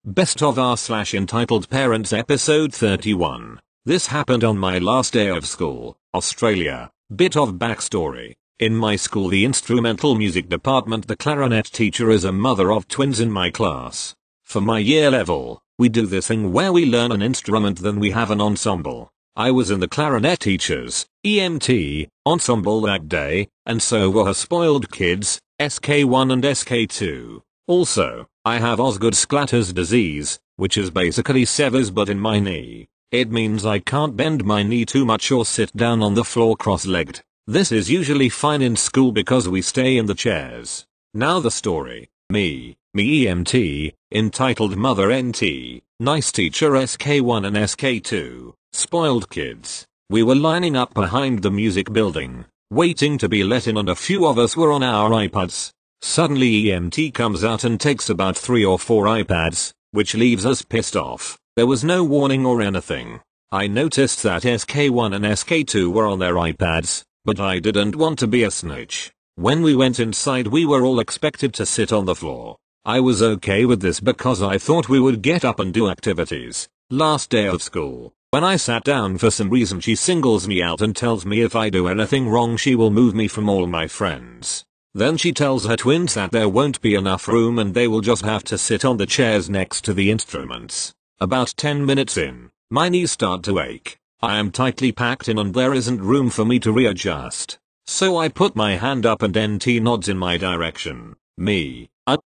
Best of r/entitled parents episode 31. This happened on my last day of school, Australia. Bit of backstory. In my school, the instrumental music department, the clarinet teacher is a mother of twins in my class. For my year level, we do this thing where we learn an instrument, then we have an ensemble. I was in the clarinet teacher's EMT ensemble that day, and so were her spoiled kids, SK1 and SK2. Also, I have Osgood-Sclatter's disease, which is basically severs but in my knee. It means I can't bend my knee too much or sit down on the floor cross-legged. This is usually fine in school because we stay in the chairs. Now the story. Me EMT, entitled Mother NT, nice teacher SK1 and SK2, spoiled kids. We were lining up behind the music building, waiting to be let in, and a few of us were on our iPads. Suddenly EMT comes out and takes about 3 or 4 iPads, which leaves us pissed off. There was no warning or anything. I noticed that SK1 and SK2 were on their iPads, but I didn't want to be a snitch. When we went inside, we were all expected to sit on the floor. I was okay with this because I thought we would get up and do activities. Last day of school, when I sat down, for some reason she singles me out and tells me if I do anything wrong she will move me from all my friends. Then she tells her twins that there won't be enough room and they will just have to sit on the chairs next to the instruments. About 10 minutes in, my knees start to ache. I am tightly packed in and there isn't room for me to readjust. So I put my hand up and NT nods in my direction. Me,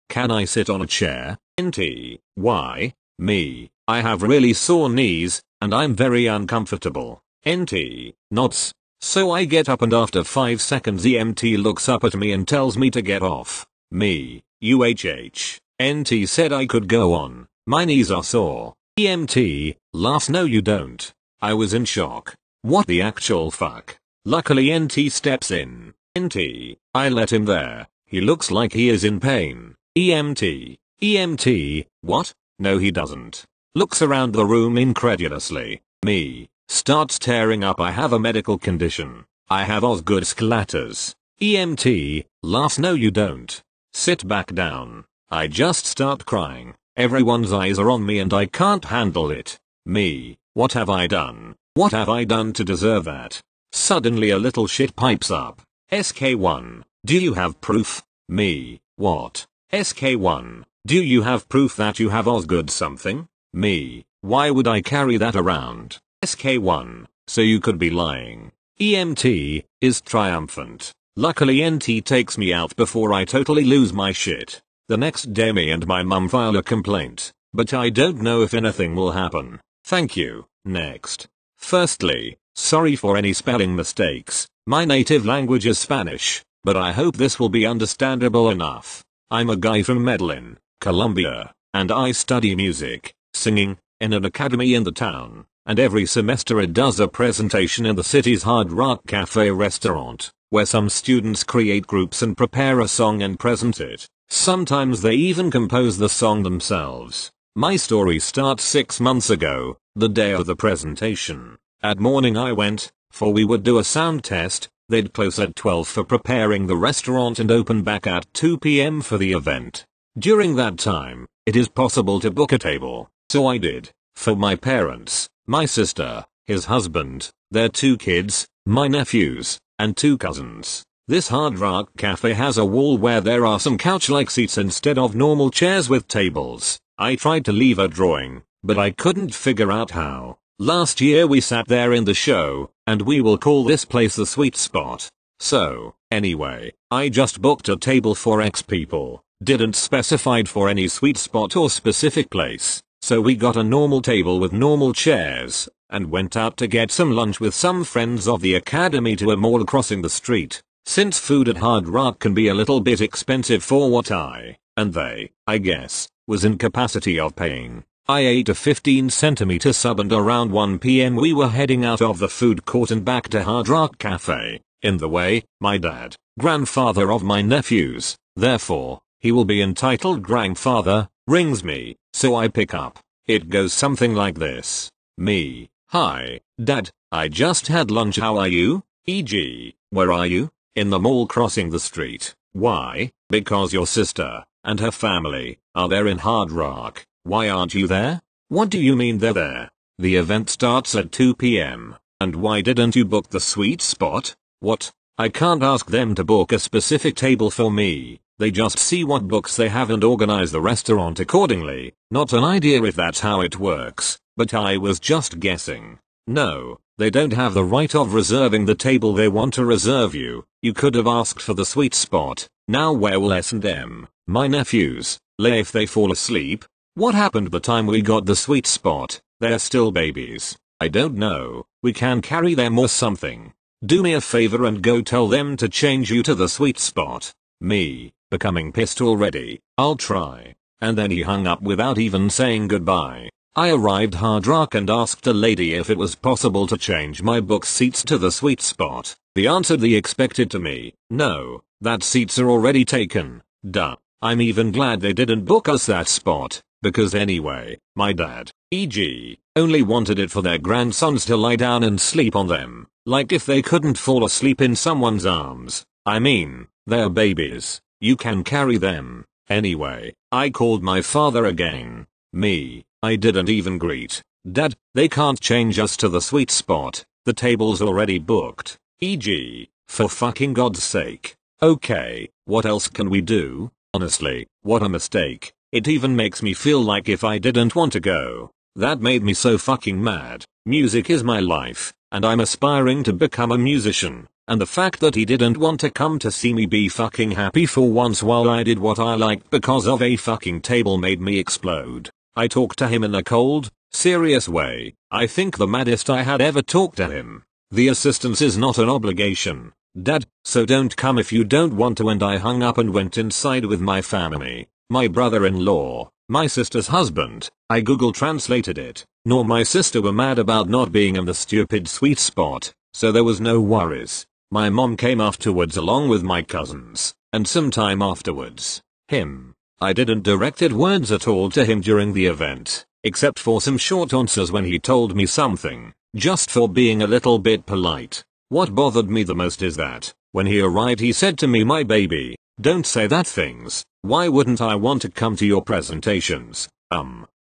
can I sit on a chair? NT, why? Me, I have really sore knees, and I'm very uncomfortable. NT, nods. So I get up and after 5 seconds EMT looks up at me and tells me to get off. Me, UHH. NT said I could go on. My knees are sore. EMT, laughs, no you don't. I was in shock. What the actual fuck? Luckily NT steps in. NT, I let him there. He looks like he is in pain. EMT, what? No he doesn't. Looks around the room incredulously. Me, starts tearing up, I have a medical condition. I have Osgood-Sclatter's. EMT, laughs, no you don't. Sit back down. I just start crying. Everyone's eyes are on me and I can't handle it. Me, what have I done? What have I done to deserve that? Suddenly a little shit pipes up. SK1, do you have proof? Me, what? SK1, do you have proof that you have Osgood something? Me, why would I carry that around? SK1, so you could be lying. EMT, is triumphant. Luckily NT takes me out before I totally lose my shit. The next day me and my mum file a complaint, but I don't know if anything will happen. Thank you. Next. Firstly, sorry for any spelling mistakes. My native language is Spanish, but I hope this will be understandable enough. I'm a guy from Medellin, Colombia, and I study music, singing, in an academy in the town, and every semester it does a presentation in the city's Hard Rock Cafe restaurant, where some students create groups and prepare a song and present it. Sometimes they even compose the song themselves. My story starts 6 months ago, the day of the presentation. At morning I went, for we would do a sound test. They'd close at 12 for preparing the restaurant and open back at 2 p.m. for the event. During that time, it is possible to book a table, so I did. For my parents, my sister, his husband, their 2 kids, my nephews, and 2 cousins. This Hard Rock Cafe has a wall where there are some couch-like seats instead of normal chairs with tables. I tried to leave a drawing, but I couldn't figure out how. Last year we sat there in the show, and we will call this place the sweet spot. So, anyway, I just booked a table for X people, didn't specified for any sweet spot or specific place, so we got a normal table with normal chairs, and went out to get some lunch with some friends of the academy to a mall crossing the street. Since food at Hard Rock can be a little bit expensive for what and they, I guess, was in capacity of paying, I ate a 15-centimeter sub and around 1 p.m. we were heading out of the food court and back to Hard Rock Cafe. In the way, my dad, grandfather of my nephews, therefore, he will be entitled grandfather, rings me, so I pick up. It goes something like this. Me, hi, Dad, I just had lunch, how are you? E.g., where are you? In the mall crossing the street. Why? Because your sister and her family are there in Hard Rock. Why aren't you there? What do you mean they're there? The event starts at 2 p.m. And why didn't you book the sweet spot? What? I can't ask them to book a specific table for me. They just see what books they have and organize the restaurant accordingly. Not an idea if that's how it works, but I was just guessing. No, they don't have the right of reserving the table they want to reserve you. You could have asked for the sweet spot. Now where will S&M, my nephews, lay if they fall asleep? What happened the time we got the sweet spot? They're still babies. I don't know. We can carry them or something. Do me a favor and go tell them to change you to the sweet spot. Me, becoming pissed already. I'll try. And then he hung up without even saying goodbye. I arrived hard drunk and asked a lady if it was possible to change my book seats to the sweet spot. The answer they expected to me, no, that seats are already taken. Duh. I'm even glad they didn't book us that spot, because anyway, my dad, e.g., only wanted it for their grandsons to lie down and sleep on them, like if they couldn't fall asleep in someone's arms. I mean, they're babies, you can carry them. Anyway, I called my father again. Me, I didn't even greet. Dad, they can't change us to the sweet spot, the table's already booked, e.g., for fucking God's sake. Okay, what else can we do? Honestly, what a mistake. It even makes me feel like if I didn't want to go. That made me so fucking mad. Music is my life, and I'm aspiring to become a musician, and the fact that he didn't want to come to see me be fucking happy for once while I did what I liked because of a fucking table made me explode. I talked to him in a cold, serious way. I think the maddest I had ever talked to him. The assistance is not an obligation, Dad, so don't come if you don't want to, and I hung up and went inside with my family. My brother-in-law, my sister's husband, I Google translated it, nor my sister were mad about not being in the stupid sweet spot, so there was no worries. My mom came afterwards along with my cousins, and some time afterwards, him. I didn't directed words at all to him during the event, except for some short answers when he told me something, just for being a little bit polite. What bothered me the most is that, when he arrived he said to me, my baby, don't say that things. Why wouldn't I want to come to your presentations?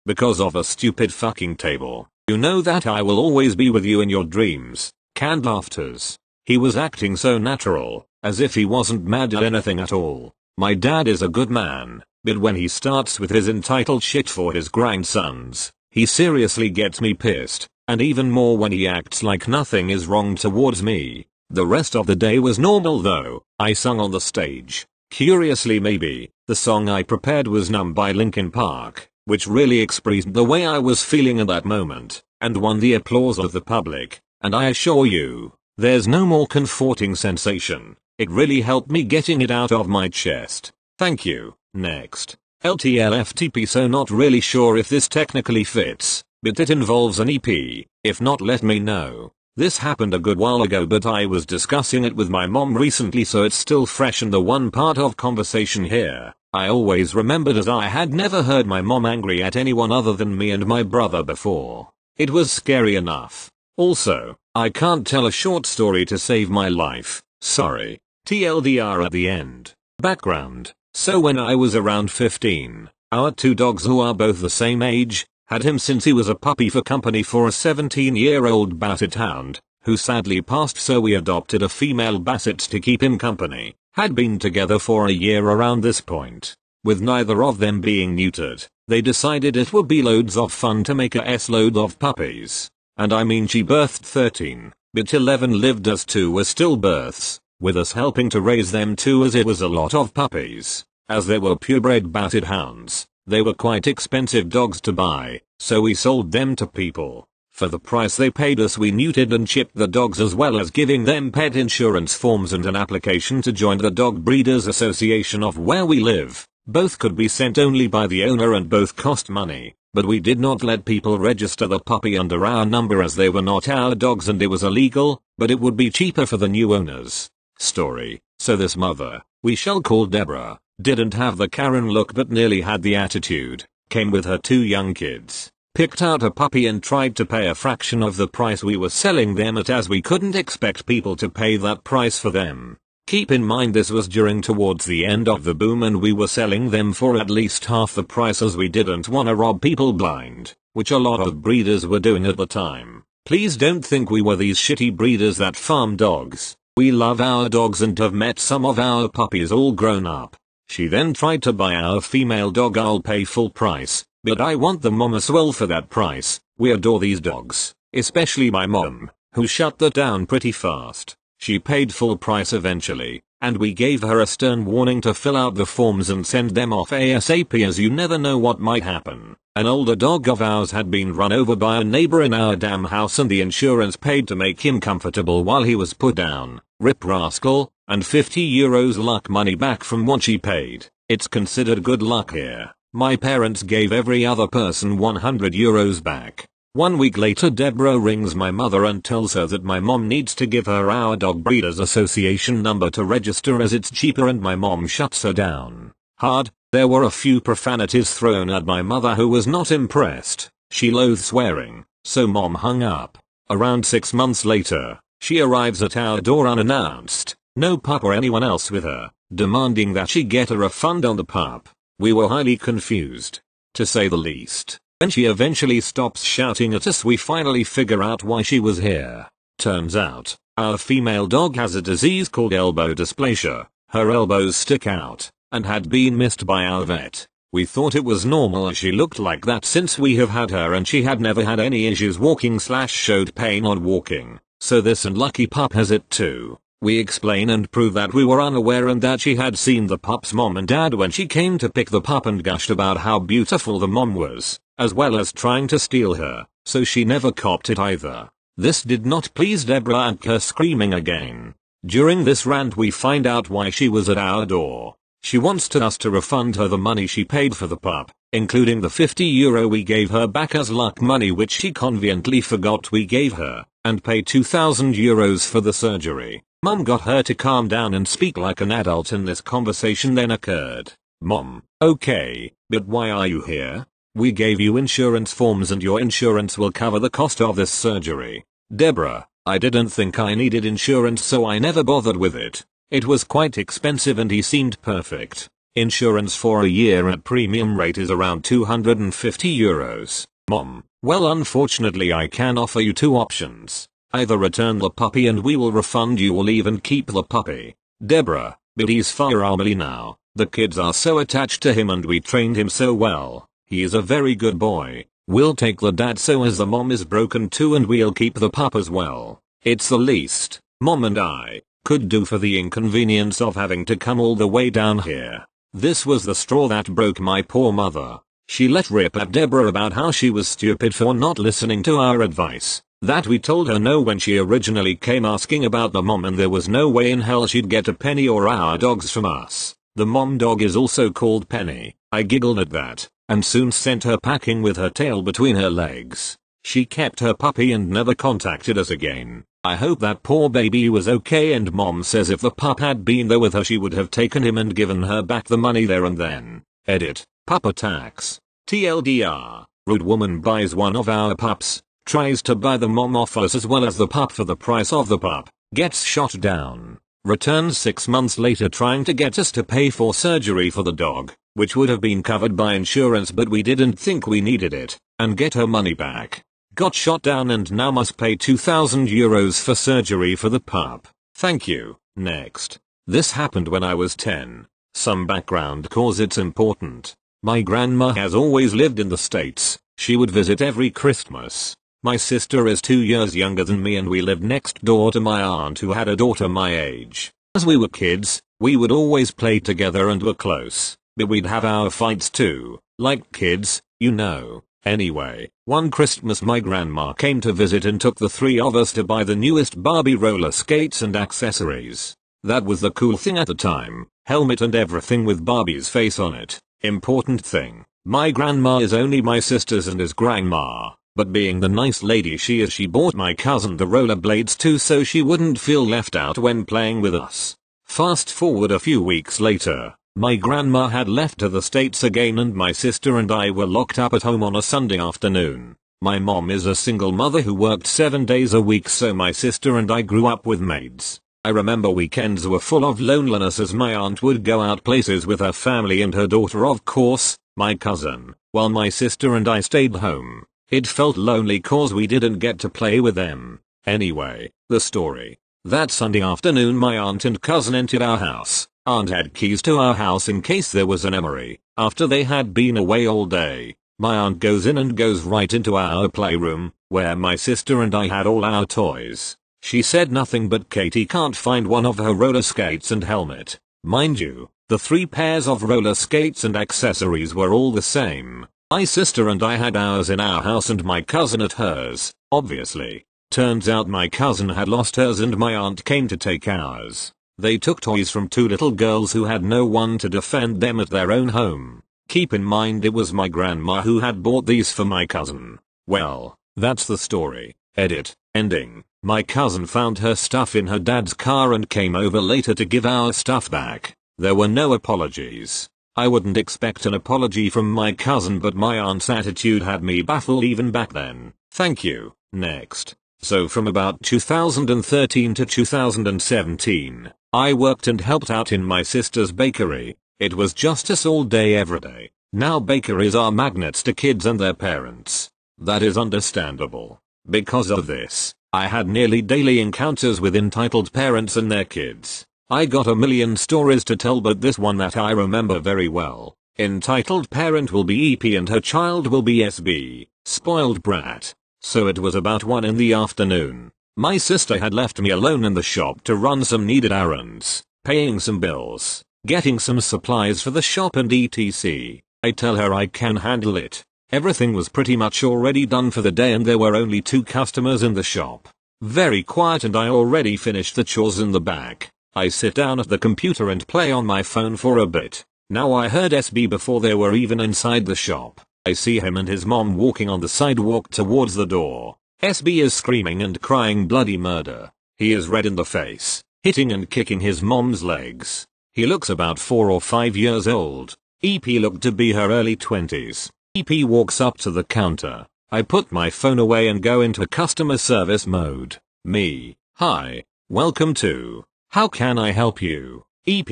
Because of a stupid fucking table. You know that I will always be with you in your dreams. Canned laughters. He was acting so natural, as if he wasn't mad at anything at all. My dad is a good man, but when he starts with his entitled shit for his grandsons, he seriously gets me pissed, and even more when he acts like nothing is wrong towards me. The rest of the day was normal though. I sung on the stage. Curiously maybe, the song I prepared was Numb by Linkin Park, which really expressed the way I was feeling in that moment, and won the applause of the public, and I assure you, there's no more comforting sensation. It really helped me getting it out of my chest. Thank you. Next. LTLFTP. So not really sure if this technically fits, but it involves an EP. If not, let me know. This happened a good while ago, but I was discussing it with my mom recently, so it's still fresh in the one part of conversation here. I always remembered as I had never heard my mom angry at anyone other than me and my brother before. It was scary enough. Also, I can't tell a short story to save my life. Sorry. TLDR at the end. Background. So when I was around 15, our two dogs, who are both the same age, had him since he was a puppy for company for a 17-year-old Basset Hound, who sadly passed, so we adopted a female Basset to keep him company. Had been together for a year around this point. With neither of them being neutered, they decided it would be loads of fun to make a S-load of puppies. And I mean, she birthed 13, but 11 lived as 2 were stillbirths, with us helping to raise them too, as it was a lot of puppies. As they were purebred Basset Hounds, they were quite expensive dogs to buy, so we sold them to people. For the price they paid us, we neutered and chipped the dogs, as well as giving them pet insurance forms and an application to join the Dog Breeders Association of where we live. Both could be sent only by the owner and both cost money, but we did not let people register the puppy under our number as they were not our dogs and it was illegal, but it would be cheaper for the new owners. Story. So this mother, we shall call Deborah, didn't have the Karen look but nearly had the attitude, came with her 2 young kids, picked out a puppy and tried to pay a fraction of the price we were selling them at, as we couldn't expect people to pay that price for them. Keep in mind this was towards the end of the boom and we were selling them for at least half the price as we didn't wanna rob people blind, which a lot of breeders were doing at the time. Please don't think we were these shitty breeders that farm dogs. We love our dogs and have met some of our puppies all grown up. She then tried to buy our female dog. I'll pay full price, but I want the mom as well for that price. We adore these dogs, especially my mom, who shut that down pretty fast. She paid full price eventually, and we gave her a stern warning to fill out the forms and send them off ASAP as you never know what might happen. An older dog of ours had been run over by a neighbor in our damn house and the insurance paid to make him comfortable while he was put down. Rip rascal, and €50 luck money back from what she paid. It's considered good luck here. My parents gave every other person €100 back. 1 week later Deborah rings my mother and tells her that my mom needs to give her our Dog Breeders Association number to register as it's cheaper and my mom shuts her down. Hard. There were a few profanities thrown at my mother who was not impressed. She loathed swearing, so mom hung up. Around 6 months later, she arrives at our door unannounced, no pup or anyone else with her, demanding that she get a refund on the pup. We were highly confused, to say the least. When she eventually stops shouting at us we finally figure out why she was here. Turns out, our female dog has a disease called elbow dysplasia. Her elbows stick out, and had been missed by our vet. We thought it was normal as she looked like that since we have had her and she had never had any issues walking/showed pain on walking, so this unlucky pup has it too. We explain and prove that we were unaware and that she had seen the pup's mom and dad when she came to pick the pup and gushed about how beautiful the mom was, as well as trying to steal her, so she never copped it either. This did not please Deborah and her screaming again. During this rant we find out why she was at our door. She wants us to refund her the money she paid for the pup, including the €50 we gave her back as luck money which she conveniently forgot we gave her, and pay €2,000 for the surgery. Mom got her to calm down and speak like an adult and this conversation then occurred. Mom, okay, but why are you here? We gave you insurance forms and your insurance will cover the cost of this surgery. Deborah, I didn't think I needed insurance so I never bothered with it. It was quite expensive and he seemed perfect. Insurance for a year at premium rate is around €250. Mom, well unfortunately I can offer you two options. Either return the puppy and we will refund you or leave and keep the puppy. Deborah, but he's family now. The kids are so attached to him and we trained him so well. He is a very good boy. We'll take the dad so as the mom is broken too and we'll keep the pup as well. It's the least Mom and I could do for the inconvenience of having to come all the way down here. This was the straw that broke my poor mother. She let rip at Deborah about how she was stupid for not listening to our advice. That we told her no when she originally came asking about the mom and there was no way in hell she'd get a penny or our dogs from us. The mom dog is also called Penny. I giggled at that, and soon sent her packing with her tail between her legs. She kept her puppy and never contacted us again. I hope that poor baby was okay and mom says if the pup had been there with her she would have taken him and given her back the money there and then. Edit. Pup attacks. TLDR. Rude woman buys one of our pups. Tries to buy the mom off us as well as the pup for the price of the pup, gets shot down, returns 6 months later trying to get us to pay for surgery for the dog, which would have been covered by insurance but we didn't think we needed it, and get her money back. Got shot down and now must pay €2,000 for surgery for the pup. Thank you. Next. This happened when I was 10. Some background cause it's important. My grandma has always lived in the States. She would visit every Christmas. My sister is 2 years younger than me and we lived next door to my aunt who had a daughter my age. As we were kids, we would always play together and were close, but we'd have our fights too, like kids, you know. Anyway, one Christmas my grandma came to visit and took the three of us to buy the newest Barbie roller skates and accessories. That was the cool thing at the time, helmet and everything with Barbie's face on it. Important thing, my grandma is only my sister's and is grandma. But being the nice lady she is, she bought my cousin the rollerblades too so she wouldn't feel left out when playing with us. Fast forward a few weeks later, my grandma had left to the States again and my sister and I were locked up at home on a Sunday afternoon. My mom is a single mother who worked 7 days a week so my sister and I grew up with maids. I remember weekends were full of loneliness as my aunt would go out places with her family and her daughter, of course, my cousin, while my sister and I stayed home. It felt lonely cause we didn't get to play with them. Anyway, the story. That Sunday afternoon my aunt and cousin entered our house. Aunt had keys to our house in case there was an emery. After they had been away all day, my aunt goes in and goes right into our playroom, where my sister and I had all our toys. She said nothing but Katie can't find one of her roller skates and helmet. Mind you, the 3 pairs of roller skates and accessories were all the same. My sister and I had ours in our house and my cousin at hers, obviously. Turns out my cousin had lost hers and my aunt came to take ours. They took toys from 2 little girls who had no one to defend them at their own home. Keep in mind it was my grandma who had bought these for my cousin. Well, that's the story. Edit. Ending. My cousin found her stuff in her dad's car and came over later to give our stuff back. There were no apologies. I wouldn't expect an apology from my cousin, but my aunt's attitude had me baffled even back then. Thank you. Next. So from about 2013 to 2017, I worked and helped out in my sister's bakery. It was just us all day every day. Now bakeries are magnets to kids and their parents. That is understandable. Because of this, I had nearly daily encounters with entitled parents and their kids. I got a million stories to tell, but this one that I remember very well. Entitled parent will be EP and her child will be SB, spoiled brat. So it was about 1 in the afternoon. My sister had left me alone in the shop to run some needed errands, paying some bills, getting some supplies for the shop and etc. I tell her I can handle it. Everything was pretty much already done for the day and there were only 2 customers in the shop. Very quiet and I already finished the chores in the back. I sit down at the computer and play on my phone for a bit. Now I heard SB before they were even inside the shop. I see him and his mom walking on the sidewalk towards the door. SB is screaming and crying bloody murder. He is red in the face, hitting and kicking his mom's legs. He looks about 4 or 5 years old. EP looked to be her early 20s. EP walks up to the counter. I put my phone away and go into customer service mode. Me. Hi. Welcome to. How can I help you? EP.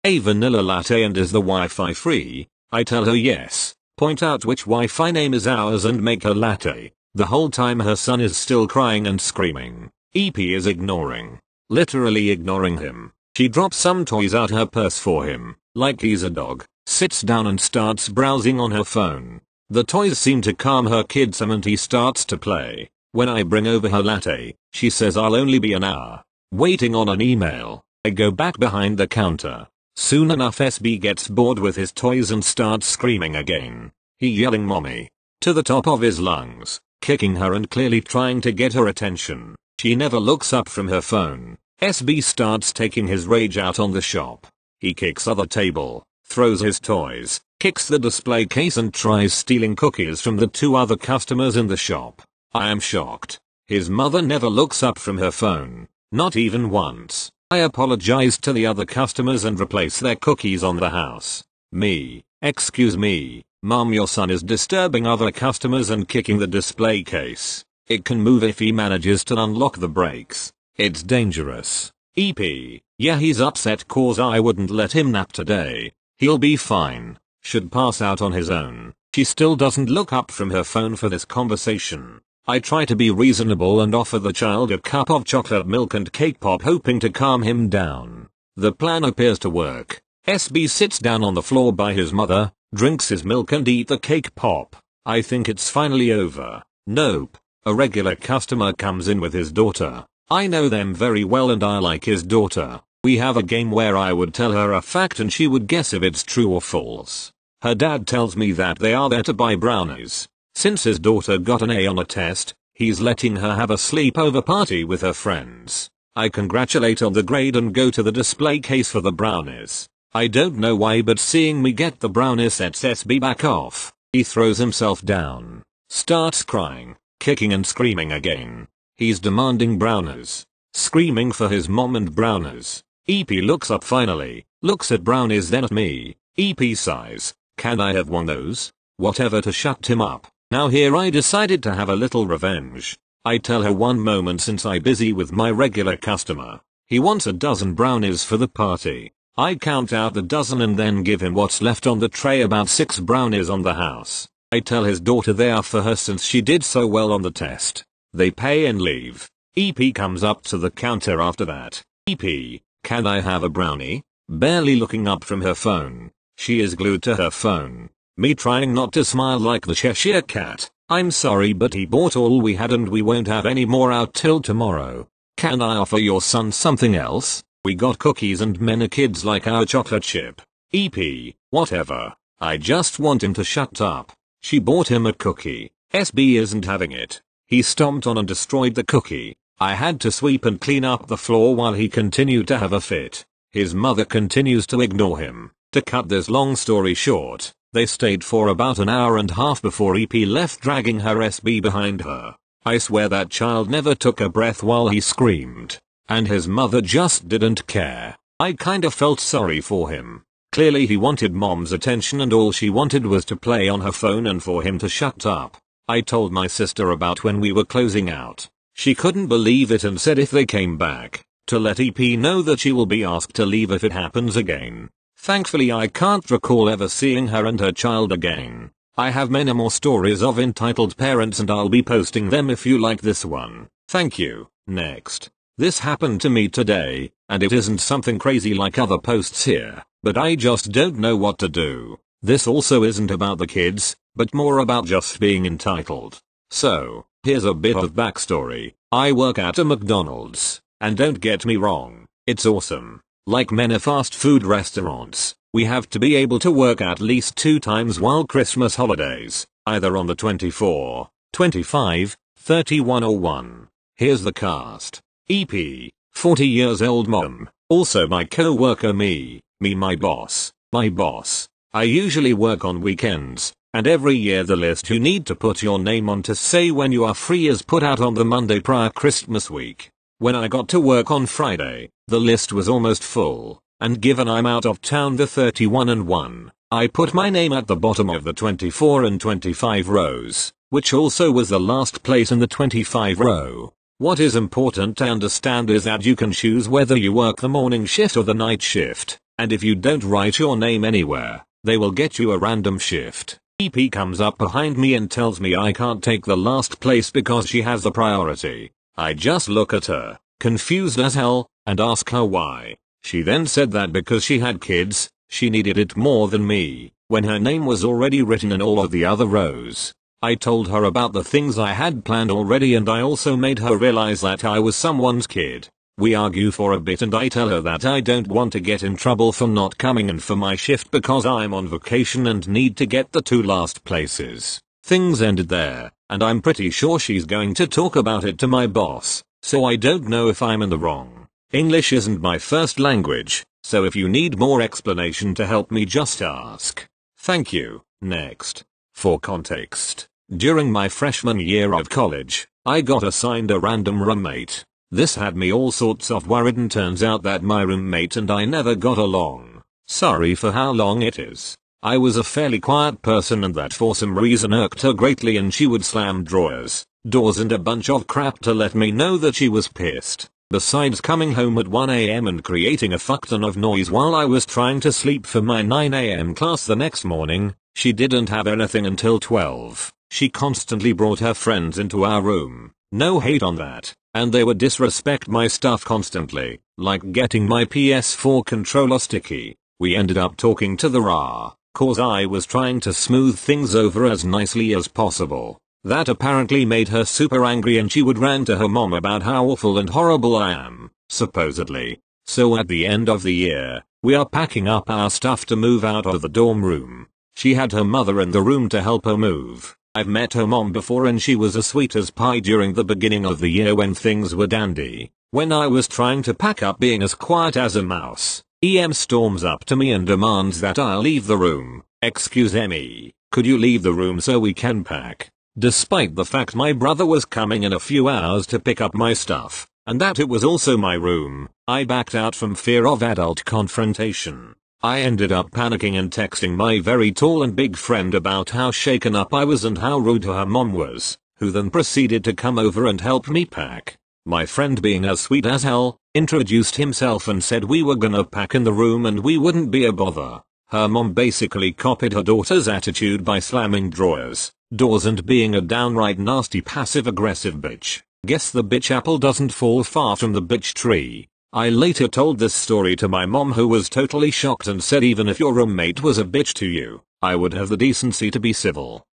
A vanilla latte, and is the Wi-Fi free? I tell her yes. Point out which Wi-Fi name is ours and make her latte. The whole time her son is still crying and screaming. EP is ignoring. Literally ignoring him. She drops some toys out her purse for him, like he's a dog. Sits down and starts browsing on her phone. The toys seem to calm her kid some and he starts to play. When I bring over her latte, she says I'll only be an hour waiting on an email. I go back behind the counter. Soon enough SB gets bored with his toys and starts screaming again. He yelling mommy to the top of his lungs, kicking her and clearly trying to get her attention. She never looks up from her phone. SB starts taking his rage out on the shop. He kicks other table, throws his toys, kicks the display case and tries stealing cookies from the 2 other customers in the shop. I am shocked. His mother never looks up from her phone, not even once. I apologize to the other customers and replace their cookies on the house. Me. Excuse me, mom, your son is disturbing other customers and kicking the display case. It can move if he manages to unlock the brakes. It's dangerous. EP. Yeah, he's upset cause I wouldn't let him nap today. He'll be fine. Should pass out on his own. She still doesn't look up from her phone for this conversation. I try to be reasonable and offer the child a cup of chocolate milk and cake pop, hoping to calm him down. The plan appears to work. SB sits down on the floor by his mother, drinks his milk and eat the cake pop. I think it's finally over. Nope. A regular customer comes in with his daughter. I know them very well and I like his daughter. We have a game where I would tell her a fact and she would guess if it's true or false. Her dad tells me that they are there to buy brownies. Since his daughter got an A on a test, he's letting her have a sleepover party with her friends. I congratulate on the grade and go to the display case for the brownies. I don't know why, but seeing me get the brownies sets SB back off. He throws himself down, starts crying, kicking and screaming again. He's demanding brownies, screaming for his mom and brownies. EP looks up finally, looks at brownies then at me. EP sighs, can I have one of those? Whatever to shut him up. Now here I decided to have a little revenge. I tell her one moment since I busy with my regular customer. He wants a dozen brownies for the party. I count out the dozen and then give him what's left on the tray, about 6 brownies on the house. I tell his daughter they are for her since she did so well on the test. They pay and leave. EP comes up to the counter after that. EP, can I have a brownie? Barely looking up from her phone. She is glued to her phone. Me trying not to smile like the Cheshire Cat. I'm sorry, but he bought all we had and we won't have any more out till tomorrow. Can I offer your son something else? We got cookies and many kids like our chocolate chip. EP, whatever. I just want him to shut up. She bought him a cookie. SB isn't having it. He stomped on and destroyed the cookie. I had to sweep and clean up the floor while he continued to have a fit. His mother continues to ignore him. To cut this long story short, they stayed for about an hour and a half before EP left, dragging her SB behind her. I swear that child never took a breath while he screamed. And his mother just didn't care. I kinda felt sorry for him. Clearly he wanted mom's attention and all she wanted was to play on her phone and for him to shut up. I told my sister about when we were closing out. She couldn't believe it and said if they came back, to let EP know that she will be asked to leave if it happens again. Thankfully I can't recall ever seeing her and her child again. I have many more stories of entitled parents and I'll be posting them if you like this one. Thank you. Next. This happened to me today, and it isn't something crazy like other posts here, but I just don't know what to do. This also isn't about the kids, but more about just being entitled. So, here's a bit of backstory. I work at a McDonald's, and don't get me wrong, it's awesome. Like many fast food restaurants, we have to be able to work at least 2 times while Christmas holidays, either on the 24, 25, 31 or 1. Here's the cast. EP, 40 years old mom, also my co-worker me, my boss, my boss. I usually work on weekends, and every year the list you need to put your name on to say when you are free is put out on the Monday prior Christmas week. When I got to work on Friday, the list was almost full, and given I'm out of town the 31 and 1, I put my name at the bottom of the 24 and 25 rows, which also was the last place in the 25 row. What is important to understand is that you can choose whether you work the morning shift or the night shift, and if you don't write your name anywhere, they will get you a random shift. EP comes up behind me and tells me I can't take the last place because she has the priority. I just look at her, confused as hell, and ask her why. She then said that because she had kids, she needed it more than me, when her name was already written in all of the other rows. I told her about the things I had planned already and I also made her realize that I was someone's kid. We argue for a bit and I tell her that I don't want to get in trouble for not coming in for my shift because I'm on vacation and need to get the 2 last places. Things ended there, and I'm pretty sure she's going to talk about it to my boss, so I don't know if I'm in the wrong. English isn't my first language, so if you need more explanation to help me just ask. Thank you. Next. For context, during my freshman year of college, I got assigned a random roommate. This had me all sorts of worried and turns out that my roommate and I never got along. Sorry for how long it is. I was a fairly quiet person and that for some reason irked her greatly and she would slam drawers, doors and a bunch of crap to let me know that she was pissed. Besides coming home at 1 AM and creating a fuckton of noise while I was trying to sleep for my 9 AM class the next morning, she didn't have anything until 12. She constantly brought her friends into our room. No hate on that. And they would disrespect my stuff constantly, like getting my PS4 controller sticky. We ended up talking to the RA, cause I was trying to smooth things over as nicely as possible. That apparently made her super angry and she would rant to her mom about how awful and horrible I am, supposedly. So at the end of the year, we are packing up our stuff to move out of the dorm room. She had her mother in the room to help her move. I've met her mom before and she was as sweet as pie during the beginning of the year when things were dandy. When I was trying to pack up being as quiet as a mouse, EM storms up to me and demands that I'll leave the room. Excuse me, could you leave the room so we can pack? Despite the fact my brother was coming in a few hours to pick up my stuff, and that it was also my room, I backed out from fear of adult confrontation. I ended up panicking and texting my very tall and big friend about how shaken up I was and how rude her mom was, who then proceeded to come over and help me pack. My friend, being as sweet as hell, introduced himself and said we were gonna pack in the room and we wouldn't be a bother. Her mom basically copied her daughter's attitude by slamming drawers, doors and being a downright nasty passive-aggressive bitch. Guess the bitch apple doesn't fall far from the bitch tree. I later told this story to my mom, who was totally shocked and said even if your roommate was a bitch to you, I would have the decency to be civil.